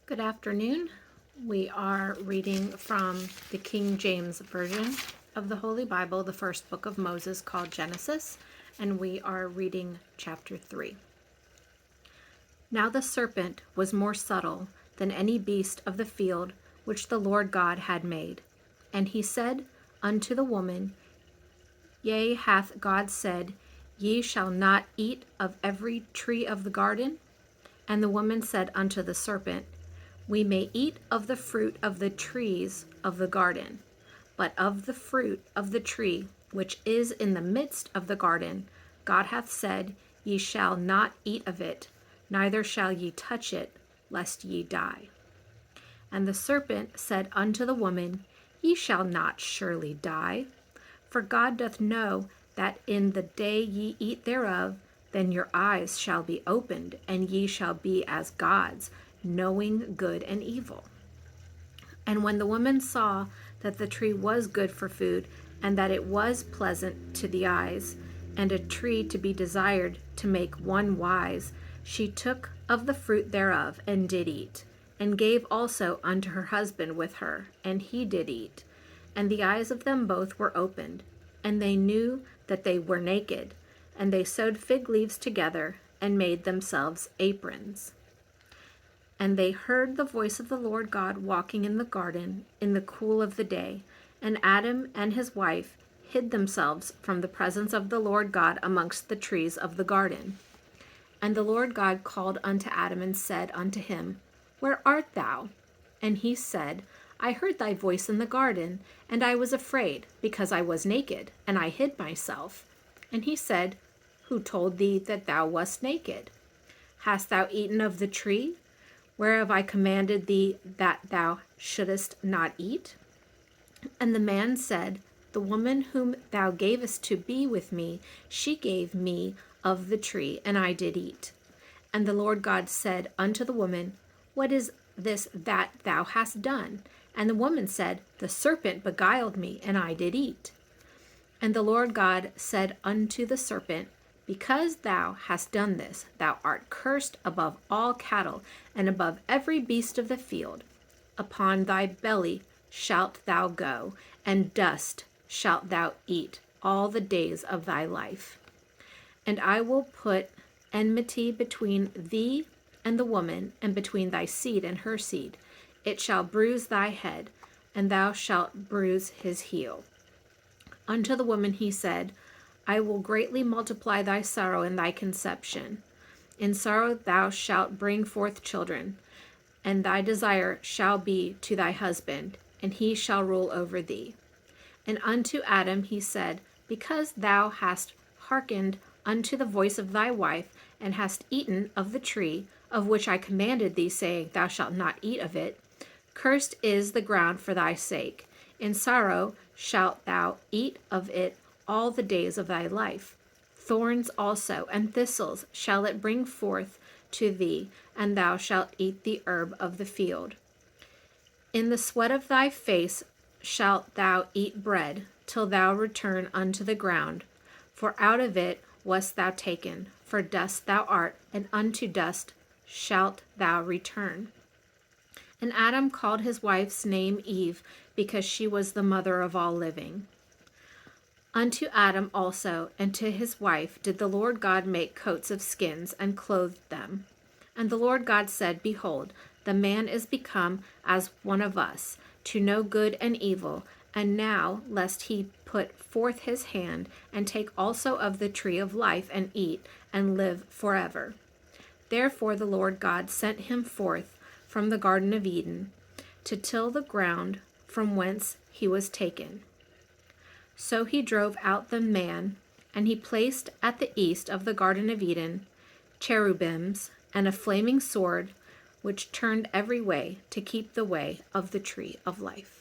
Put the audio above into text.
Good afternoon. We are reading from the King James Version of the Holy Bible, the first book of Moses called Genesis, and we are reading chapter 3. Now the serpent was more subtle than any beast of the field which the Lord God had made. And he said unto the woman, Yea, hath God said, Ye shall not eat of every tree of the garden? And the woman said unto the serpent, We may eat of the fruit of the trees of the garden, but of the fruit of the tree which is in the midst of the garden, God hath said, Ye shall not eat of it, neither shall ye touch it, lest ye die. And the serpent said unto the woman, Ye shall not surely die. For God doth know that in the day ye eat thereof, then your eyes shall be opened, and ye shall be as gods, knowing good and evil. And when the woman saw that the tree was good for food, and that it was pleasant to the eyes, and a tree to be desired to make one wise, she took of the fruit thereof, and did eat, and gave also unto her husband with her, and he did eat. And the eyes of them both were opened, and they knew that they were naked, and they sewed fig leaves together, and made themselves aprons. And they heard the voice of the Lord God walking in the garden in the cool of the day. And Adam and his wife hid themselves from the presence of the Lord God amongst the trees of the garden. And the Lord God called unto Adam and said unto him, Where art thou? And he said, I heard thy voice in the garden, and I was afraid, because I was naked, and I hid myself. And he said, Who told thee that thou wast naked? Hast thou eaten of the tree whereof I commanded thee that thou shouldest not eat? And the man said, The woman whom thou gavest to be with me, she gave me of the tree, and I did eat. And the Lord God said unto the woman, What is this that thou hast done? And the woman said, The serpent beguiled me, and I did eat. And the Lord God said unto the serpent, Because thou hast done this, thou art cursed above all cattle, and above every beast of the field. Upon thy belly shalt thou go, and dust shalt thou eat all the days of thy life. And I will put enmity between thee and the woman, and between thy seed and her seed. It shall bruise thy head, and thou shalt bruise his heel. Unto the woman he said, I will greatly multiply thy sorrow and thy conception. In sorrow thou shalt bring forth children, and thy desire shall be to thy husband, and he shall rule over thee. And unto Adam he said, Because thou hast hearkened unto the voice of thy wife, and hast eaten of the tree, of which I commanded thee, saying, Thou shalt not eat of it, cursed is the ground for thy sake. In sorrow shalt thou eat of it all the days of thy life. Thorns also and thistles shall it bring forth to thee, and thou shalt eat the herb of the field. In the sweat of thy face shalt thou eat bread, till thou return unto the ground. For out of it wast thou taken, for dust thou art, and unto dust shalt thou return. And Adam called his wife's name Eve, because she was the mother of all living. Unto Adam also and to his wife did the Lord God make coats of skins, and clothed them. And the Lord God said, Behold, the man is become as one of us, to know good and evil. And now, lest he put forth his hand, and take also of the tree of life, and eat, and live forever. Therefore the Lord God sent him forth from the Garden of Eden, to till the ground from whence he was taken. So he drove out the man, and he placed at the east of the Garden of Eden cherubims, and a flaming sword, which turned every way to keep the way of the tree of life.